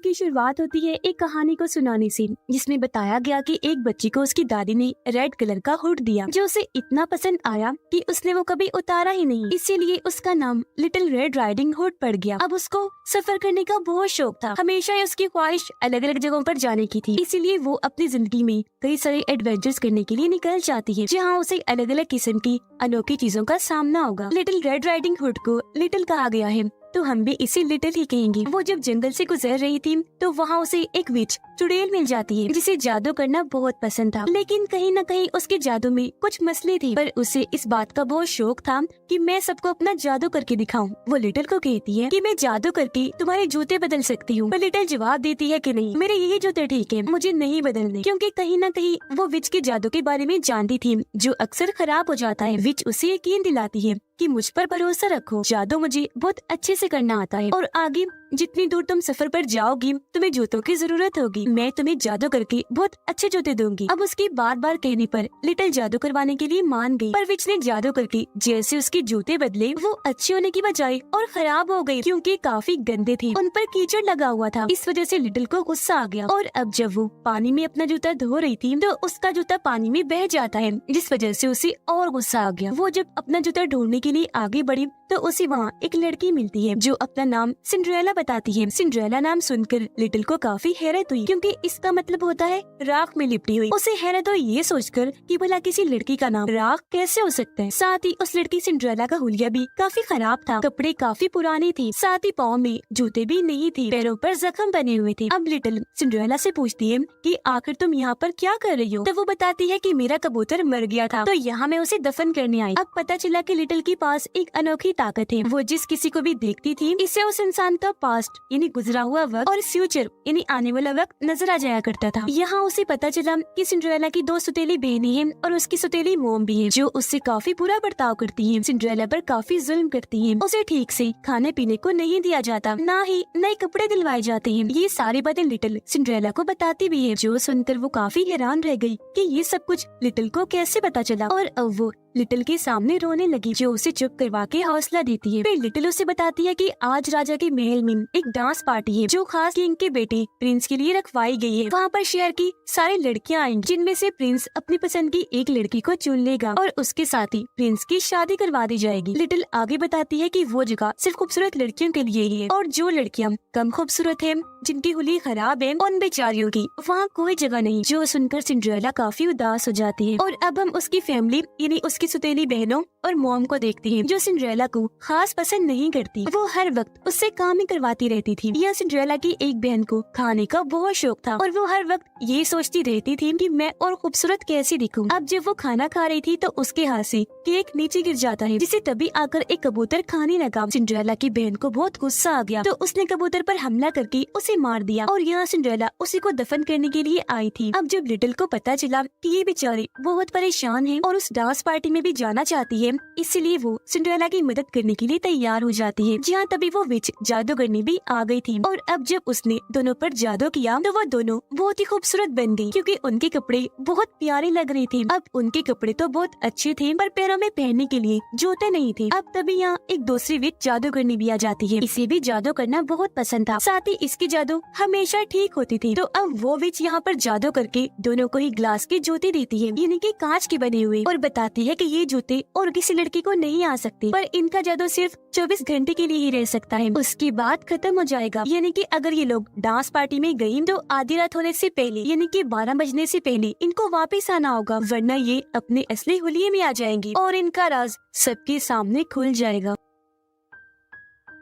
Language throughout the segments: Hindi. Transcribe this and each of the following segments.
की शुरुआत होती है एक कहानी को सुनाने से, जिसमें बताया गया कि एक बच्ची को उसकी दादी ने रेड कलर का हुड दिया जो उसे इतना पसंद आया कि उसने वो कभी उतारा ही नहीं। इसीलिए उसका नाम लिटिल रेड राइडिंग हुड पड़ गया। अब उसको सफर करने का बहुत शौक था। हमेशा ही उसकी ख्वाहिश अलग अलग जगहों पर जाने की थी। इसीलिए वो अपनी जिंदगी में कई सारे एडवेंचर्स करने के लिए निकल जाती है, जहाँ उसे अलग अलग किस्म की अनोखी चीजों का सामना होगा। लिटिल रेड राइडिंग हुड को लिटिल कहा गया है, तो हम भी इसे लिटिल ही कहेंगे। वो जब जंगल से गुजर रही थी तो वहाँ उसे एक विच चुड़ैल मिल जाती है, जिसे जादू करना बहुत पसंद था। लेकिन कहीं न कहीं उसके जादू में कुछ मसले थे, पर उसे इस बात का बहुत शौक था कि मैं सबको अपना जादू करके दिखाऊं। वो लिटिल को कहती है कि मैं जादू करके तुम्हारे जूते बदल सकती हूँ। पर लिटिल जवाब देती है कि नहीं, मेरे यही जूते ठीक है, मुझे नहीं बदलने। क्योंकि कहीं न कहीं वो विच के जादू के बारे में जानती थी, जो अक्सर खराब हो जाता है। विच उसे यकीन दिलाती है कि मुझ पर भरोसा रखो, जादू मुझे बहुत अच्छे से करना आता है और आगे जितनी दूर तुम सफर पर जाओगी तुम्हें जूतों की जरूरत होगी। मैं तुम्हें जादू करके बहुत अच्छे जूते दूंगी। अब उसकी बार बार कहने पर लिटिल जादू करवाने के लिए मान गई, पर विच ने जादू करके जैसे उसके जूते बदले वो अच्छे होने की बजाय और खराब हो गए, क्योंकि काफी गंदे थे। उन पर कीचड़ लगा हुआ था। इस वजह से लिटिल को गुस्सा आ गया और अब जब वो पानी में अपना जूता धो रही थी तो उसका जूता पानी में बह जाता है, जिस वजह से उसे और गुस्सा आ गया। वो जब अपना जूता ढूंढने के लिए आगे बढ़ी तो उसे वहाँ एक लड़की मिलती है जो अपना नाम सिंड्रेला बताती है। सिंड्रेला नाम सुनकर लिटिल को काफी हैरत हुई, क्योंकि इसका मतलब होता है राख में लिपटी हुई। उसे हैरत हुई ये सोचकर कि भला किसी लड़की का नाम राख कैसे हो सकता है। साथ ही उस लड़की सिंड्रेला का हुलिया भी काफी खराब था, कपड़े काफी पुराने थे, साथ ही पाँव में जूते भी नहीं थे, पैरों पर जख्म बने हुए थे। अब लिटिल सिंड्रेला से पूछती है कि आखिर तुम यहाँ पर क्या कर रही हो। तो वो बताती है कि मेरा कबूतर मर गया था, तो यहाँ मैं उसे दफन करने आई। अब पता चला कि लिटिल के पास एक अनोखी ताकत है। वो जिस किसी को भी देखती थी इससे उस इंसान का पास्ट यानी गुजरा हुआ वक्त और फ्यूचर यानी आने वाला वक्त नजर आ जाया करता था। यहाँ उसे पता चला कि सिंड्रेला की 2 सौतेली बहनें हैं और उसकी सौतेली मोम भी है, जो उससे काफी बुरा बर्ताव करती है, सिंड्रेला पर काफी जुल्म करती है। उसे ठीक से खाने पीने को नहीं दिया जाता, ना ही नए कपड़े दिलवाए जाते हैं। ये सारी बातें लिटिल सिंड्रेला को बताती भी है, जो सुनकर वो काफी हैरान रह गई कि ये सब कुछ लिटिल को कैसे पता चला। और अब वो लिटिल के सामने रोने लगी, जो उसे चुप करवा के हौसला देती है। फिर लिटिल उसे बताती है कि आज राजा के महल में एक डांस पार्टी है, जो खास किंग के बेटे प्रिंस के लिए रखवाई गई है। वहाँ पर शहर की सारी लड़कियाँ आएंगी, जिनमें से प्रिंस अपनी पसंद की एक लड़की को चुन लेगा और उसके साथ ही प्रिंस की शादी करवा दी जाएगी। लिटिल आगे बताती है कि वो जगह सिर्फ खूबसूरत लड़कियों के लिए ही है, और जो लड़कियाँ कम खूबसूरत है, जिनकी हुली खराब है, उन बेचारियों की वहाँ कोई जगह नहीं। जो सुनकर सिंड्रेला काफी उदास हो जाती है। और अब हम उसकी फैमिली यानी उसकी सौतेली बहनों और मॉम को देखते हैं, जो सिंड्रेला को खास पसंद नहीं करती। वो हर वक्त उससे काम ही करवाती रहती थी। यह सिंड्रेला की एक बहन को खाने का बहुत शौक था और वो हर वक्त ये सोचती रहती थी कि मैं और खूबसूरत कैसी दिखूं। अब जब वो खाना खा रही थी तो उसके हाथ से केक नीचे गिर जाता है, जिसे तभी आकर एक कबूतर खाने लगा। सिंड्रेला की बहन को बहुत गुस्सा आ गया, तो उसने कबूतर पर हमला करके उसे मार दिया और यहाँ सिंड्रेला उसी को दफन करने के लिए आई थी। अब जब लिटिल को पता चला कि ये बेचारी बहुत परेशान है और उस डांस पार्टी में भी जाना चाहती है, इसलिए वो सिंड्रेला की मदद करने के लिए तैयार हो जाती है। जहाँ तभी वो विच जादूगरनी भी आ गई थी, और अब जब उसने दोनों पर जादू किया तो वो दोनों बहुत ही खूबसूरत बन गई, क्योंकि उनके कपड़े बहुत प्यारे लग रहे थे। अब उनके कपड़े तो बहुत अच्छे थे, पर पैरों में पहनने के लिए जूते नहीं थे। अब तभी यहाँ एक दूसरी विच जादूगरनी भी आ जाती है। इसे भी जादू करना बहुत पसंद था, साथ ही इसकी जादू हमेशा ठीक होती थी। तो अब वो विच यहाँ पर जादू करके दोनों को ही ग्लास के जूते देती है, यानी कि कांच के बने हुए, और बताती है कि ये जूते और किसी लड़की को नहीं आ सकते, पर इनका जादू सिर्फ 24 घंटे के लिए ही रह सकता है, उसके बाद खत्म हो जाएगा। यानी कि अगर ये लोग डांस पार्टी में गई तो आधी रात होने से पहले यानी कि 12 बजने से पहले इनको वापस आना होगा, वरना ये अपने असली हुलिये में आ जाएंगी और इनका राज सबके सामने खुल जाएगा।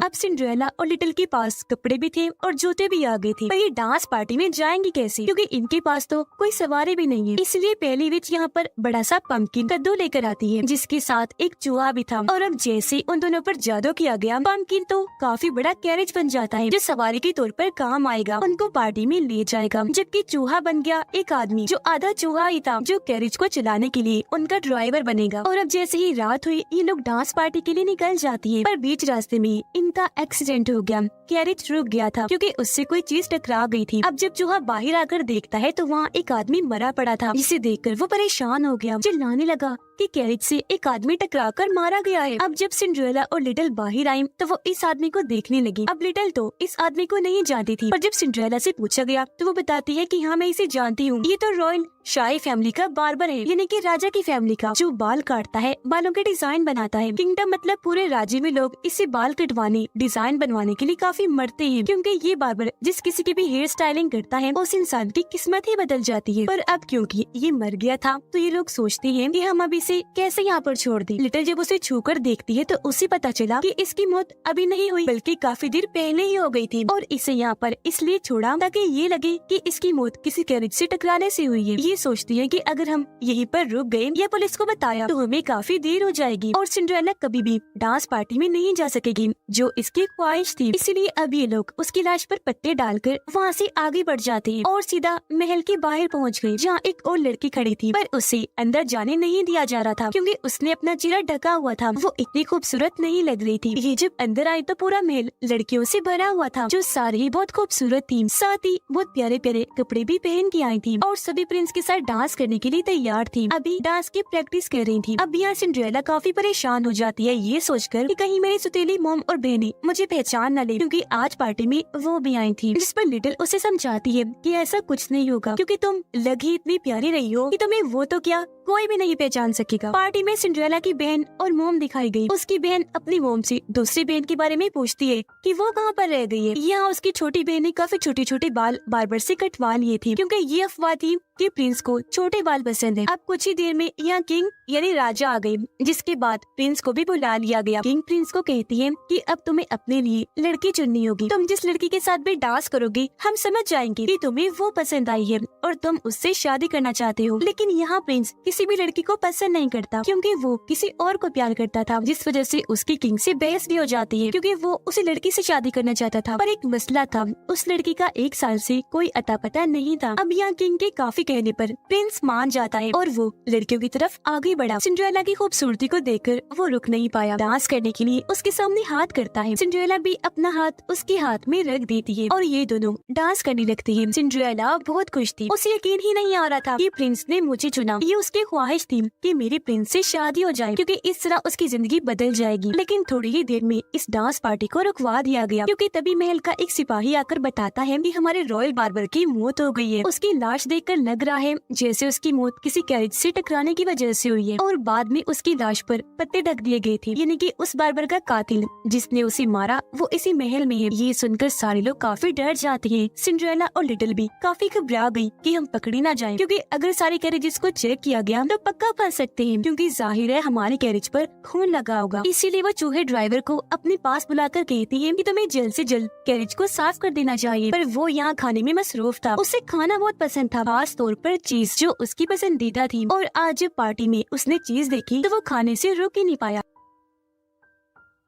अब सिंड्रेला और लिटिल के पास कपड़े भी थे और जूते भी आ गए थे, पर ये डांस पार्टी में जाएंगी कैसे, क्योंकि इनके पास तो कोई सवारी भी नहीं है। इसलिए पहली विच यहाँ पर बड़ा सा पंपकिन कद्दू लेकर आती है, जिसके साथ एक चूहा भी था। और अब जैसे उन दोनों पर जादू किया गया, पंपकिन तो काफी बड़ा कैरेज बन जाता है, जो सवारी के तौर पर काम आएगा, उनको पार्टी में ले जाएगा। जबकि चूहा बन गया एक आदमी, जो आधा चूहा ही था, जो कैरेज को चलाने के लिए उनका ड्राइवर बनेगा। और अब जैसे ही रात हुई ये लोग डांस पार्टी के लिए निकल जाती है, पर बीच रास्ते में इन का एक्सीडेंट हो गया। कैरेज रुक गया था क्योंकि उससे कोई चीज टकरा गई थी। अब जब चूहा बाहर आकर देखता है तो वहाँ एक आदमी मरा पड़ा था, जिसे देखकर वो परेशान हो गया, चिल्लाने लगा कि कैरेज से एक आदमी टकराकर मारा गया है। अब जब सिंड्रेला और लिटिल बाहर आई तो वो इस आदमी को देखने लगी। अब लिटिल तो इस आदमी को नहीं जानती थी, पर जब सिंड्रेला से पूछा गया तो वो बताती है कि हाँ, मैं इसे जानती हूँ, ये तो रॉयल शाही फैमिली का बार्बर है, यानी कि राजा की फैमिली का, जो बाल काटता है, बालों के डिजाइन बनाता है। किंगडम मतलब पूरे राज्य में लोग इसे बाल कटवाने, डिजाइन बनवाने के लिए काफी मरते हैं, क्योंकि ये बार्बर जिस किसी की भी हेयर स्टाइलिंग करता है उस इंसान की किस्मत ही बदल जाती है। पर अब क्योंकि ये मर गया था तो ये लोग सोचते हैं कि हम अब इसे कैसे यहाँ पर छोड़ दें। लिटिल जब उसे छूकर देखती है तो उसे पता चला कि इसकी मौत अभी नहीं हुई, बल्कि काफी देर पहले ही हो गई थी, और इसे यहाँ पर इसलिए छोड़ा ताकि ये लगे कि इसकी मौत किसी कैरेज से टकराने से हुई है। ये सोचती है कि अगर हम यहीं पर रुक गए या पुलिस को बताया तो हमें काफी देर हो जाएगी और सिंड्रेला कभी भी डांस पार्टी में नहीं जा सकेगी, जो इसकी ख्वाहिश थी। इसीलिए अब ये लोग उसकी लाश पर पत्ते डालकर वहाँ से आगे बढ़ जाते हैं और सीधा महल के बाहर पहुँच गए, जहाँ एक और लड़की खड़ी थी, पर उसे अंदर जाने नहीं दिया जा रहा था क्योंकि उसने अपना चेहरा ढका हुआ था। वो इतनी खूबसूरत नहीं लग रही थी। ये जब अंदर आई तो पूरा महल लड़कियों से भरा हुआ था, जो सारी ही बहुत खूबसूरत थी, साथ ही बहुत प्यारे प्यारे कपड़े भी पहन के आई थी और सभी प्रिंस के साथ डांस करने के लिए तैयार थी। अभी डांस की प्रैक्टिस कर रही थी। अब यहाँ सिंड्रेला काफी परेशान हो जाती है, ये सोचकर कि कहीं मेरी सुतीली मोम और बहनें मुझे पहचान न ले, क्योंकि आज पार्टी में वो भी आई थी। जिस पर लिटिल उसे समझाती है कि ऐसा कुछ नहीं होगा, क्योंकि तुम लगी इतनी प्यारी रही हो कि तुम्हें वो तो क्या कोई भी नहीं पहचान सकेगा। पार्टी में सिंड्रेला की बहन और मोम दिखाई गई। उसकी बहन अपनी मोम से दूसरी बहन के बारे में पूछती है कि वो कहाँ पर रह गई है। यहाँ उसकी छोटी बहन ने काफी छोटे छोटे बाल बार्बर से कटवा लिए थे, क्योंकि ये अफवाह थी कि प्रिंस को छोटे बाल पसंद है। अब कुछ ही देर में यहाँ किंग यानी राजा आ गए, जिसके बाद प्रिंस को भी बुला लिया गया। किंग प्रिंस को कहती है कि अब तुम्हें अपने लिए लड़की चुननी होगी। तुम जिस लड़की के साथ भी डांस करोगे हम समझ जाएंगे कि तुम्हें वो पसंद आई है और तुम उससे शादी करना चाहते हो। लेकिन यहाँ प्रिंस किसी भी लड़की को पसंद नहीं करता, क्योंकि वो किसी और को प्यार करता था, जिस वजह से उसकी किंग से बहस भी हो जाती है, क्योंकि वो उसी लड़की से शादी करना चाहता था। पर एक मसला था, उस लड़की का 1 साल से कोई अता पता नहीं था। अब यहाँ किंग के काफी कहने पर प्रिंस मान जाता है और वो लड़कियों की तरफ आगे बढ़ा। सिंड्रेला की खूबसूरती को देखकर वो रुक नहीं पाया, डांस करने के लिए उसके सामने हाथ करता है। सिंड्रेला भी अपना हाथ उसके हाथ में रख देती है और ये दोनों डांस करने लगती है। सिंड्रेला बहुत खुश थी, उसे यकीन ही नहीं आ रहा था कि प्रिंस ने मुझे चुना। ये उसकी ख्वाहिश थी कि मेरे प्रिंस से शादी हो जाए, क्योंकि इस तरह उसकी जिंदगी बदल जाएगी। लेकिन थोड़ी ही देर में इस डांस पार्टी को रुकवा दिया गया, क्योंकि तभी महल का एक सिपाही आकर बताता है कि हमारे रॉयल बार्बर की मौत हो गई है। उसकी लाश देखकर लग रहा है जैसे उसकी मौत किसी कैरेज से टकराने की वजह से हुई है, और बाद में उसकी लाश पर पत्ते ढक दिए गए थे, यानी कि उस बार्बर का कातिल जिसने उसे मारा वो इसी महल में है। ये सुनकर सारे लोग काफी डर जाते हैं। सिंड्रेला और लिटिल भी काफी घबरा गई कि हम पकड़ी ना जाएं, क्योंकि अगर सारे कैरेजेस को चेक किया गया तो पक्का फंस सकते हैं, क्योंकि जाहिर है हमारे कैरेज पर खून लगा होगा। इसीलिए वो चूहे ड्राइवर को अपने पास बुलाकर कहती है कि तुम्हें जल्द से जल्द कैरेज को साफ कर देना चाहिए। पर वो यहाँ खाने में मसरूफ था। उसे खाना बहुत पसंद था, खास तौर पर चीज, जो उसकी पसंदीदा थी, और आज पार्टी में उसने चीज देखी तो वो खाने से रुक ही नहीं पाया।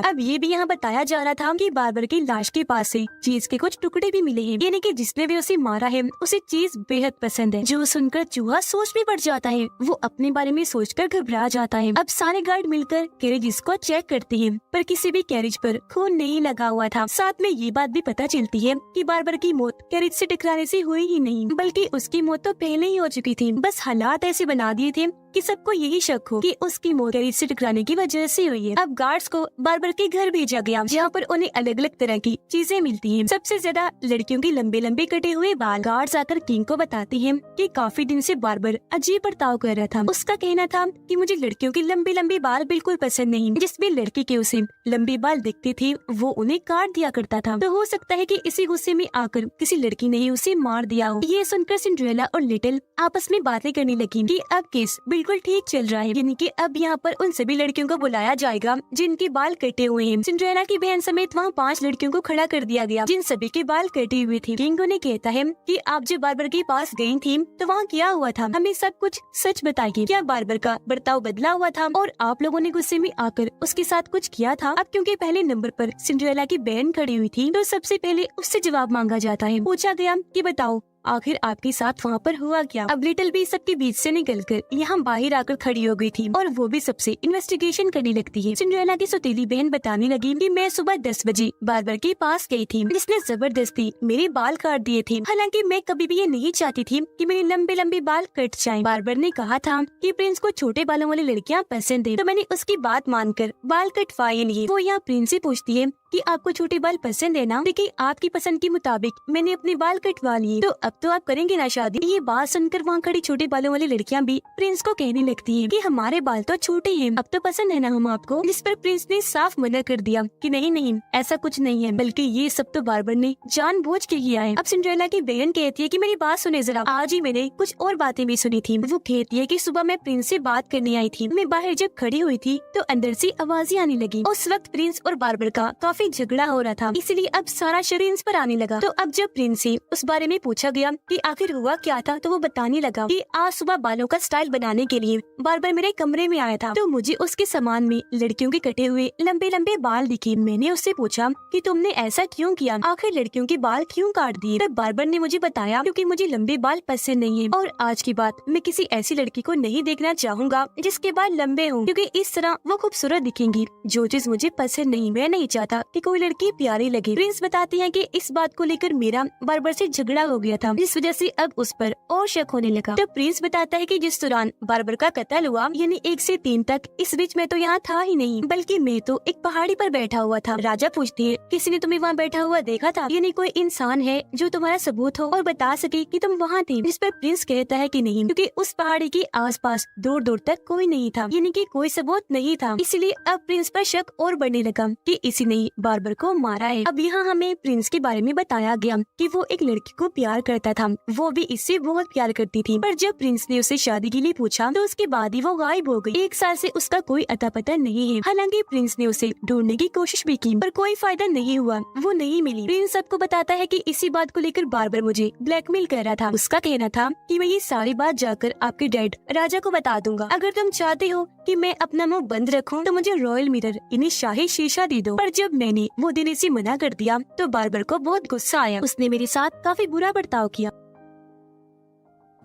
अब ये भी यहाँ बताया जा रहा था कि बार्बर की लाश के पास से चीज के कुछ टुकड़े भी मिले हैं, यानी कि जिसने भी उसे मारा है उसे चीज बेहद पसंद है, जो सुनकर चूहा सोच में पड़ जाता है। वो अपने बारे में सोचकर घबरा जाता है। अब सारे गार्ड मिलकर कैरेज को चेक करते हैं, पर किसी भी कैरेज पर खून नहीं लगा हुआ था। साथ में ये बात भी पता चलती है कि बार्बर की मौत कैरेज से टकराने से हुई ही नहीं, बल्कि उसकी मौत तो पहले ही हो चुकी थी। बस हालात ऐसे बना दिए थे कि सबको यही शक हो कि उसकी मौत कैरेज से टकराने की वजह से हुई है। अब गार्ड्स को बार्बर के घर भेजा गया, जहाँ पर उन्हें अलग अलग तरह की चीजें मिलती हैं। सबसे ज्यादा लड़कियों के लंबे लंबे कटे हुए बाल। गार्ड्स आकर किंग को बताती हैं कि काफी दिन से बार्बर अजीब बर्ताव कर रहा था। उसका कहना था कि मुझे लड़कियों के लंबे लंबे बाल बिल्कुल पसंद नहीं। जिस भी लड़की के उसे लंबे बाल दिखते थे वो उन्हें काट दिया करता था। तो हो सकता है कि इसी गुस्से में आकर किसी लड़की ने ही उसे मार दिया हो। ये सुनकर सिंड्रेला और लिटिल आपस में बातें करने लगी कि अब केस बिल्कुल ठीक चल रहा है, यानी कि अब यहाँ पर उन सभी लड़कियों को बुलाया जाएगा जिनके बाल कटे हुए हैं। सिंड्रेला की बहन समेत वहाँ 5 लड़कियों को खड़ा कर दिया गया जिन सभी के बाल कटे हुए थे। किंग उन्हें कहता है कि आप जब बार्बर के पास गई थी तो वहाँ क्या हुआ था, हमें सब कुछ सच बताइए। क्या बार्बर का बर्ताव बदला हुआ था और आप लोगों ने गुस्से में आकर उसके साथ कुछ किया था? अब क्योंकि पहले नंबर पर सिंड्रेला की बहन खड़ी हुई थी तो सबसे पहले उससे जवाब मांगा जाता है। पूछा गया कि बताओ आखिर आपके साथ वहाँ पर हुआ क्या। अब लिटिल भी सबके बीच से निकलकर यहाँ बाहर आकर खड़ी हो गई थी और वो भी सबसे इन्वेस्टिगेशन करने लगती है। सिंड्रेला की सौतेली बहन बताने लगी कि मैं सुबह 10 बजे बार्बर के पास गई थी, जिसने जबरदस्ती मेरे बाल काट दिए थे। हालांकि मैं कभी भी ये नहीं चाहती थी कि मेरे लंबे लंबे बाल कट जाएं। बार्बर ने कहा था कि प्रिंस को छोटे बालों वाली लड़कियां पसंद है, तो मैंने उसकी बात मानकर बाल कटवाए लिए। वो यहाँ प्रिंस से पूछती है कि आपको छोटे बाल पसंद है ना? देखिए आपकी पसंद के मुताबिक मैंने अपने बाल कटवा लिए, तो अब तो आप करेंगे ना शादी। ये बात सुनकर वहाँ खड़ी छोटे बालों वाली लड़कियां भी प्रिंस को कहने लगती हैं कि हमारे बाल तो छोटे हैं, अब तो पसंद है ना हम आपको। जिस पर प्रिंस ने साफ मना कर दिया कि नहीं नहीं, ऐसा कुछ नहीं है, बल्कि ये सब तो बार्बर ने जानबूझ के किया है। अब सिंड्रेला की बहन कहती है कि मेरी बात सुने जरा, आज ही मैंने कुछ और बातें भी सुनी थी। वो कहती है कि सुबह मैं प्रिंस से बात करने आई थी, मैं बाहर जब खड़ी हुई थी तो अंदर से आवाजें आने लगी। उस वक्त प्रिंस और बार्बर का काफी झगड़ा हो रहा था, इसलिए अब सारा शरीर इस पर आने लगा। तो अब जब प्रिंस से उस बारे में पूछा गया कि आखिर हुआ क्या था, तो वो बताने लगा कि आज सुबह बालों का स्टाइल बनाने के लिए बार्बर मेरे कमरे में आया था, तो मुझे उसके सामान में लड़कियों के कटे हुए लंबे लंबे बाल दिखे। मैंने उससे पूछा कि तुमने ऐसा क्यों किया, आखिर लड़कियों के बाल क्यों काट दिए। तब बार्बर ने मुझे बताया क्योंकि मुझे लंबे बाल पसंद नहीं है और आज की बात मैं किसी ऐसी लड़की को नहीं देखना चाहूंगा जिसके बाल लंबे हों, क्योंकि इस तरह वो खूबसूरत दिखेंगी, जो चीज मुझे पसंद नहीं। मैं नहीं चाहता कि कोई लड़की प्यारी लगे। प्रिंस बताती है कि इस बात को लेकर मेरा बार्बर से झगड़ा हो गया था, जिस वजह से अब उस पर और शक होने लगा। तो प्रिंस बताता है कि जिस दौरान बार्बर का कत्ल हुआ, यानी 1 से 3 तक, इस बीच में तो यहाँ था ही नहीं, बल्कि मैं तो एक पहाड़ी पर बैठा हुआ था। राजा पूछती है किसी ने तुम्हें वहाँ बैठा हुआ देखा था, यानी कोई इंसान है जो तुम्हारा सबूत हो और बता सके कि तुम वहाँ थे। जिस पर प्रिंस कहता है कि नहीं, क्योंकि उस पहाड़ी के आसपास दूर दूर तक कोई नहीं था, यानी कि कोई सबूत नहीं था। इसलिए अब प्रिंस पर शक और बढ़ने लगा कि इसी ने बार्बर को मारा है। अब यहाँ हमें प्रिंस के बारे में बताया गया कि वो एक लड़की को प्यार करता था, वो भी इससे बहुत प्यार करती थी, पर जब प्रिंस ने उसे शादी के लिए पूछा तो उसके बाद ही वो गायब हो गई। 1 साल से उसका कोई अता पता नहीं है। हालांकि प्रिंस ने उसे ढूंढने की कोशिश भी की, पर कोई फायदा नहीं हुआ, वो नहीं मिली। प्रिंस सबको बताता है कि इसी बात को लेकर बार्बर मुझे ब्लैकमेल कर रहा था। उसका कहना था कि मैं ये सारी बात जाकर आपके डैड राजा को बता दूंगा। अगर तुम चाहते हो कि मैं अपना मुंह बंद रखूं, तो मुझे रॉयल मिरर, इन्हें शाही शीशा दे दो। पर जब मैंने वो देने से मना कर दिया तो बार्बर को बहुत गुस्सा आया, उसने मेरे साथ काफी बुरा बर्ताव किया।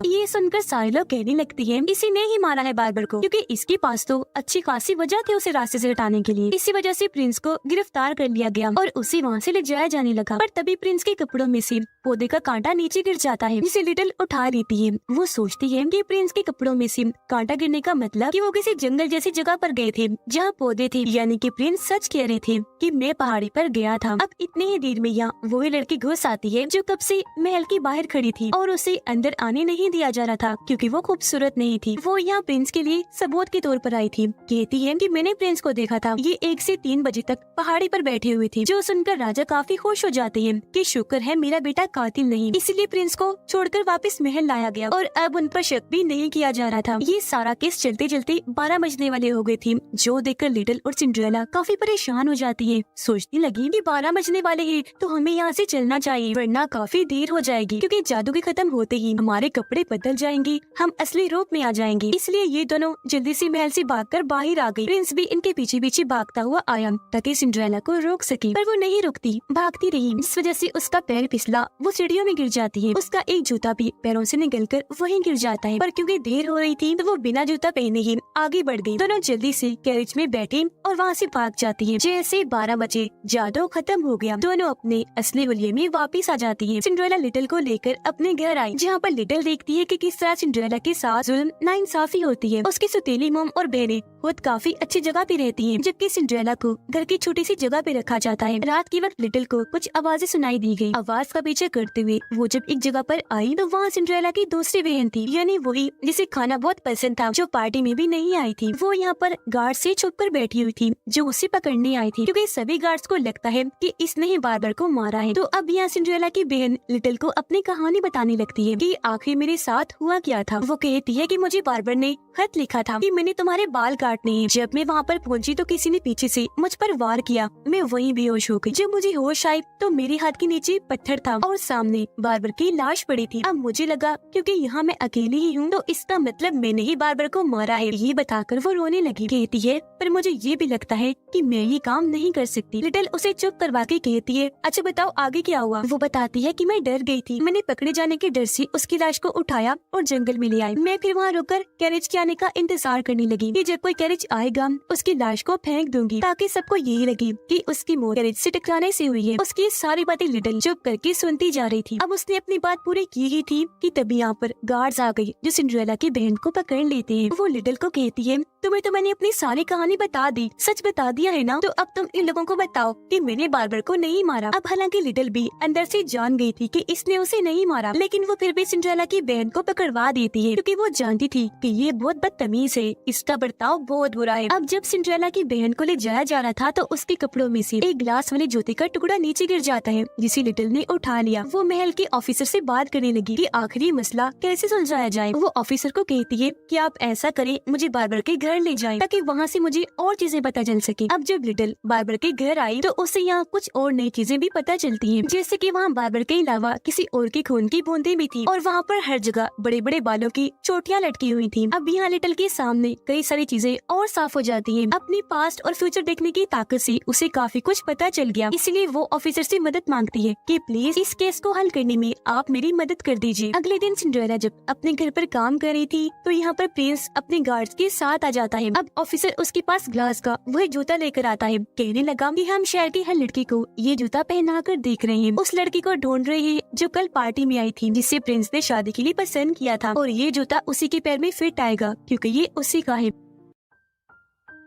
ये सुनकर सारे लोग कहने लगती हैं इसी ने ही मारा है बार्बर को, क्योंकि इसके पास तो अच्छी खासी वजह थी उसे रास्ते से हटाने के लिए। इसी वजह से प्रिंस को गिरफ्तार कर लिया गया और उसे वहाँ से ले जाया जाने लगा। पर तभी प्रिंस के कपड़ों में से पौधे का कांटा नीचे गिर जाता है, जिसे लिटिल उठा लेती है। वो सोचती है कि प्रिंस के कपड़ों में से कांटा गिरने का मतलब कि वो किसी जंगल जैसी जगह पर गए थे जहाँ पौधे थे, यानी कि प्रिंस सच कह रहे थे कि मैं पहाड़ी पर गया था। अब इतनी ही देर में यहाँ वही लड़की घुस आती है जो कब से महल के बाहर खड़ी थी और उसे अंदर आने नहीं दिया जा रहा था क्योंकि वो खूबसूरत नहीं थी। वो यहाँ प्रिंस के लिए सबूत के तौर पर आई थी। कहती है कि मैंने प्रिंस को देखा था, ये 1 से 3 बजे तक पहाड़ी पर बैठे हुए थे। जो सुनकर राजा काफी खुश हो जाते हैं कि शुक्र है मेरा बेटा कातिल नहीं, इसलिए प्रिंस को छोड़कर वापस महल लाया गया और अब उन पर शक भी नहीं किया जा रहा था। ये सारा केस चलते चलते 12 बजने वाले हो गए थे, जो देखकर लिटिल और सिंड्रेला काफी परेशान हो जाती है। सोचने लगी कि 12 बजने वाले हैं तो हमें यहाँ से चलना चाहिए, वरना काफी देर हो जाएगी, क्योंकि जादू के खत्म होते ही हमारे कपड़े बदल जाएंगे, हम असली रूप में आ जाएंगे। इसलिए ये दोनों जल्दी से महल से भागकर बाहर आ गई। प्रिंस भी इनके पीछे पीछे भागता हुआ आया ताकि सिंड्रेला को रोक सके, पर वो नहीं रुकती, भागती रही। इस वजह से उसका पैर फिसला, वो सीढ़ियों में गिर जाती है। उसका एक जूता भी पैरों से निकलकर वहीं गिर जाता है, पर क्योंकि देर हो रही थी तो वो बिना जूता पहने ही आगे बढ़ गई। दोनों जल्दी से कैरेज में बैठे और वहाँ से भाग जाती है। जैसे 12 बजे जादू खत्म हो गया, दोनों अपने असली हुलिये में वापस आ जाती है। सिंड्रेला लिटिल को लेकर अपने घर आई, जहाँ पर लिटिल देखती है कि किस तरह सिंड्रेला के साथ जुल्म नाइंसाफी होती है। उसकी सौतेली मोम और बहनें खुद काफी अच्छी जगह पे रहती हैं, जबकि सिंड्रेला को घर की छोटी सी जगह पे रखा जाता है। रात के वक्त लिटिल को कुछ आवाजें सुनाई दी गई। आवाज का पीछे करते हुए वो जब एक जगह पर आई तो वहाँ सिंड्रेला की दूसरी बहन थी, यानी वही जिसे खाना बहुत पसंद था, जो पार्टी में भी नहीं आई थी। वो यहाँ पर गार्ड से छुप कर बैठी हुई थी, जो उसे पकड़ने आई थी, क्योंकि सभी गार्ड्स को लगता है कि इसने ही बार्बर को मारा है। तो अब यहाँ सिंड्रेला की बहन लिटिल को अपनी कहानी बताने लगती है कि आखिर मेरे साथ रात हुआ क्या था। वो कहती है कि मुझे बार्बर ने खत लिखा था कि मैंने तुम्हारे बाल काटने हैं। जब मैं वहाँ पर पहुंची तो किसी ने पीछे से मुझ पर वार किया। मैं वहीं बेहोश हो गई। जब मुझे होश आई तो मेरे हाथ के नीचे पत्थर था और सामने बार्बर की लाश पड़ी थी। अब मुझे लगा क्योंकि यहाँ मैं अकेली ही हूँ तो इसका मतलब मैंने ही बार्बर को मारा है। ये बताकर वो रोने लगी। कहती है पर मुझे ये भी लगता है कि मैं ये काम नहीं कर सकती। लिटिल उसे चुप करवा के कहती है अच्छा बताओ आगे क्या हुआ। वो बताती है कि मैं डर गई थी। मैंने पकड़े जाने के डर से उसकी लाश को उठाया और जंगल में ले आई। मैं फिर वहाँ रुककर कैरेज के आने का इंतजार करने लगी कि जब कोई कैरेज आएगा उसकी लाश को फेंक दूंगी ताकि सबको यही लगे कि उसकी मौत कैरेज से टकराने से हुई है। उसकी सारी बातें लिटिल चुप करके सुनती जा रही थी। अब उसने अपनी बात पूरी की ही थी कि तभी यहाँ पर गार्ड्स आ गई जो सिंड्रेला की बहन को पकड़ लेते हैं। वो लिटिल को कहती है तुम्हें तो मैंने अपनी सारी कहानी बता दी, सच बता दिया है ना, तो अब तुम इन लोगों को बताओ कि मैंने बार्बर को नहीं मारा। अब हालांकि लिटिल भी अंदर से जान गई थी कि इसने उसे नहीं मारा, लेकिन वो फिर भी सिंड्रेला की बहन को पकड़वा देती है क्योंकि वो जानती थी कि ये बहुत बदतमीज है, इसका बर्ताव बहुत बुरा है। अब जब सिंड्रेला की बहन को ले जाया जा रहा था तो उसके कपड़ों में से एक ग्लास वाले जूते का टुकड़ा नीचे गिर जाता है जिसे लिटिल ने उठा लिया। वो महल के ऑफिसर से बात करने लगी कि आखिरी मसला कैसे सुलझाया जाए। वो ऑफिसर को कहती है कि आप ऐसा करें मुझे बार्बर के घर ले जाएं ताकि वहाँ से मुझे और चीजें पता चल सके। अब जब लिटिल बार्बर के घर आई तो उसे यहाँ कुछ और नई चीजें भी पता चलती हैं, जैसे कि वहाँ बार्बर के अलावा किसी और के खून की बूंदें भी थी और वहाँ पर हर जगह बड़े बड़े बालों की चोटियाँ लटकी हुई थी। अब यहाँ लिटिल के सामने कई सारी चीजें और साफ हो जाती है। अपनी पास्ट और फ्यूचर देखने की ताकत से उसे काफी कुछ पता चल गया, इसलिए वो ऑफिसर से मदद मांगती है कि प्लीज इस केस को हल करने में आप मेरी मदद कर दीजिए। अगले दिन सिंड्रेला जब अपने घर पर काम कर रही थी तो यहाँ पर प्रिंस अपने गार्ड्स के साथ आ जाता है। अब ऑफिसर उसके पास ग्लास का वह जूता लेकर आता है। कहने लगा कि हम शहर की हर लड़की को ये जूता पहना कर देख रहे हैं। उस लड़की को ढूंढ रहे हैं जो कल पार्टी में आई थी, जिसे प्रिंस ने शादी के लिए पसंद किया था, और ये जूता उसी के पैर में फिट आएगा क्योंकि ये उसी का है।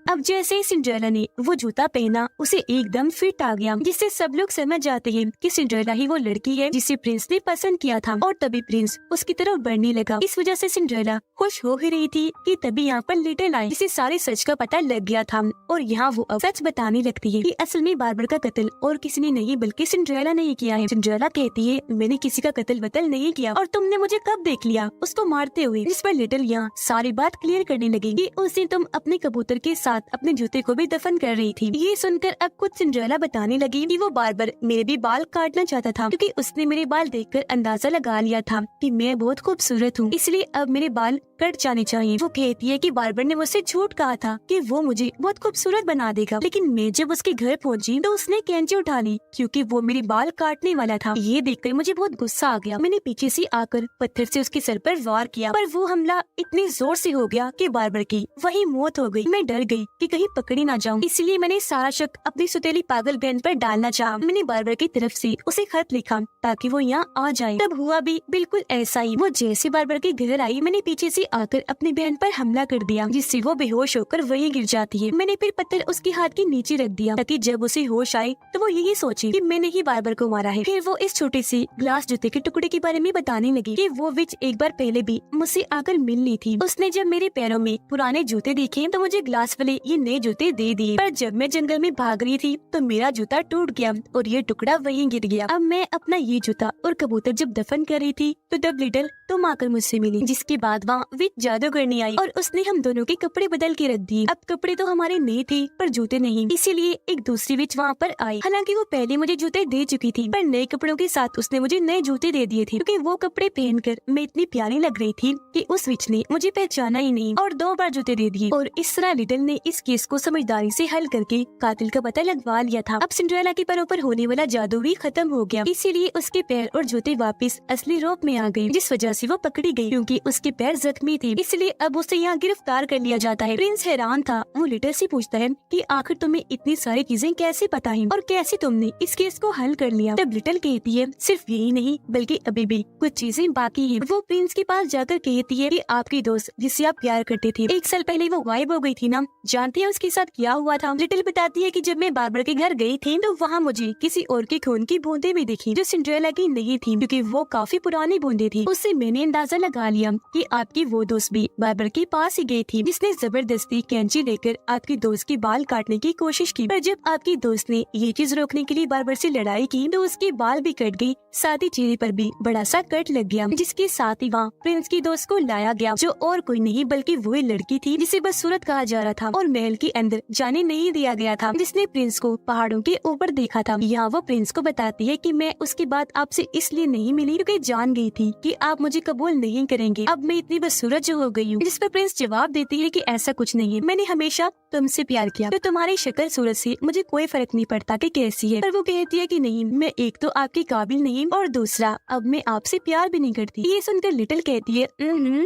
अब जैसे ही सिंड्रेला ने वो जूता पहना उसे एकदम फिट आ गया, जिससे सब लोग समझ जाते हैं कि सिंड्रेला ही वो लड़की है जिसे प्रिंस ने पसंद किया था। और तभी प्रिंस उसकी तरफ बढ़ने लगा। इस वजह से सिंड्रेला खुश हो ही रही थी कि तभी यहाँ पर लिटिल आई, जिसे सारे सच का पता लग गया था और यहाँ वो अब सच बताने लगती है कि असल में बार्बर का कत्ल और किसी ने नहीं बल्कि सिंड्रेला ने ही किया है। सिंड्रेला कहती है मैंने किसी का कत्ल वतल नहीं किया और तुमने मुझे कब देख लिया उसको मारते हुए। जिस पर लिटिल यहाँ सारी बात क्लियर करने लगी कि उस दिन तुम अपने कबूतर के साथ अपने जूते को भी दफन कर रही थी। ये सुनकर अब खुद सिंड्रेला बताने लगी कि वो बार्बर मेरे भी बाल काटना चाहता था क्योंकि उसने मेरे बाल देखकर अंदाजा लगा लिया था कि मैं बहुत खूबसूरत हूँ, इसलिए अब मेरे बाल कट जाने चाहिए। वो कहती है कि बार्बर ने मुझसे झूठ कहा था कि वो मुझे बहुत खूबसूरत बना देगा, लेकिन मैं जब उसके घर पहुंची तो उसने कैंची उठा ली क्योंकि वो मेरे बाल काटने वाला था। ये देखकर मुझे बहुत गुस्सा आ गया। मैंने पीछे से आकर पत्थर से उसके सर पर वार किया, पर वो हमला इतनी जोर से हो गया कि बार्बर की वही मौत हो गई। मैं डर गई कि कहीं पकड़ी ना जाऊं, इसलिए मैंने सारा शक अपनी सुतेली पागल बहन पर डालना चाहा। मैंने बार्बर की तरफ से उसे खत लिखा ताकि वो यहाँ आ जाए। तब हुआ भी बिल्कुल ऐसा ही। वो जैसे बार्बर के घर आई मैंने पीछे से आकर अपनी बहन पर हमला कर दिया, जिससे वो बेहोश होकर वहीं गिर जाती है। मैंने फिर पत्थर उसके हाथ के नीचे रख दिया ताकि जब उसे होश आए तो वो यही सोचे कि मैंने ही बार्बर को मारा है। फिर वो इस छोटे से ग्लास जूते के टुकड़े के बारे में बताने लगी कि वो विच एक बार पहले भी मुझसे आकर मिल ली थी। उसने जब मेरे पैरों में पुराने जूते देखे तो मुझे ग्लास वाले ये नए जूते दे दिए, पर जब मैं जंगल में भाग रही थी तो मेरा जूता टूट गया और ये टुकड़ा वहीं गिर गया। अब मैं अपना ये जूता और कबूतर जब दफन कर रही थी तो तब लिटिल तुम आकर मुझसे मिली, जिसके बाद वहाँ विच जादूगरनी आई और उसने हम दोनों के कपड़े बदल के रख दिए। अब कपड़े तो हमारे नए थे पर जूते नहीं, इसीलिए एक दूसरी विच वहाँ पर आई। हालांकि वो पहले मुझे जूते दे चुकी थी, पर नए कपड़ों के साथ उसने मुझे नए जूते दे दिए थे क्योंकि वो कपड़े पहनकर मैं इतनी प्यारी लग रही थी कि उस विच ने मुझे पहचाना ही नहीं और 2 बार जूते दे दिए। और इस तरह लिटिल ने इस केस को समझदारी से हल करके कातिल का पता लगवा लिया था। अब सिंड्रेला के पैरों पर होने वाला जादू भी खत्म हो गया, इसीलिए उसके पैर और जूते वापस असली रूप में आ गए, जिस वजह से वो पकड़ी गई क्योंकि उसके पैर जख्मी थे, इसलिए अब उसे यहाँ गिरफ्तार कर लिया जाता है। प्रिंस हैरान था। वो लिटिल से पूछता है कि आखिर तुम्हें इतनी सारी चीजें कैसे पता है और कैसे तुमने इस केस को हल कर लिया। तब लिटिल कहती है सिर्फ यही नहीं बल्कि अभी भी कुछ चीजें बाकी हैं। वो प्रिंस के पास जाकर कहती है कि आपकी दोस्त जिससे आप प्यार करते थे 1 साल पहले वो गायब हो गई थी ना, जानती है उसके साथ क्या हुआ था? लिटिल बताती है कि जब मैं बार्बर के घर गई थी तो वहाँ मुझे किसी और के खून की बूंदें भी दिखी जो सिंड्रेला की नहीं थी, क्योंकि वो काफी पुरानी बूंदें थी। उससे मैंने अंदाजा लगा लिया कि आपकी वो दोस्त भी बार्बर के पास ही गई थी, जिसने जबरदस्ती कैंची लेकर आपकी दोस्त के बाल काटने की कोशिश की। पर जब आपकी दोस्त ने ये चीज रोकने के लिए बार्बर से लड़ाई की तो उसके बाल भी कट गए, साथ ही चेहरे पर भी बड़ा सा कट लग गया, जिसके साथ ही वहाँ प्रिंस की दोस्त को लाया गया, जो और कोई नहीं बल्कि वही लड़की थी जिसे बस सूरत कहा जा रहा था और महल के अंदर जाने नहीं दिया गया था, जिसने प्रिंस को पहाड़ों के ऊपर देखा था। यहाँ वो प्रिंस को बताती है कि मैं उसके बाद आपसे इसलिए नहीं मिली क्योंकि जान गई थी कि आप मुझे कबूल नहीं करेंगे, अब मैं इतनी बदसूरत जो हो गई हूँ। जिस पर प्रिंस जवाब देती है कि ऐसा कुछ नहीं है, मैंने हमेशा तुमसे प्यार किया, तो तुम्हारी शक्ल सूरत से मुझे कोई फर्क नहीं पड़ता कि कैसी है। पर वो कहती है कि नहीं, मैं एक तो आपके काबिल नहीं और दूसरा अब मैं आपसे प्यार भी नहीं करती। ये सुनकर लिटिल कहती है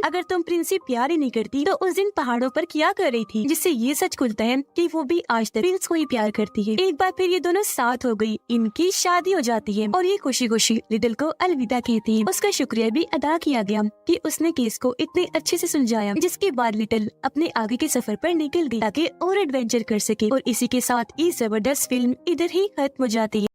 अगर तुम प्रिंस से प्यार ही नहीं करती तो उस दिन पहाड़ों पर क्या कर रही थी, जिससे ये सच खुलता है कि वो भी आज तक प्रिंस को ही प्यार करती है। एक बार फिर ये दोनों साथ हो गई, इनकी शादी हो जाती है और ये खुशी खुशी लिटिल को अलविदा कहती है। उसका शुक्रिया भी अदा किया गया कि उसने केस को इतने अच्छे से सुलझाया, जिसके बाद लिटिल अपने आगे के सफर पर निकल गई ताकि और एडवेंचर कर सके। और इसी के साथ ये जबरदस्त फिल्म इधर ही खत्म हो जाती है।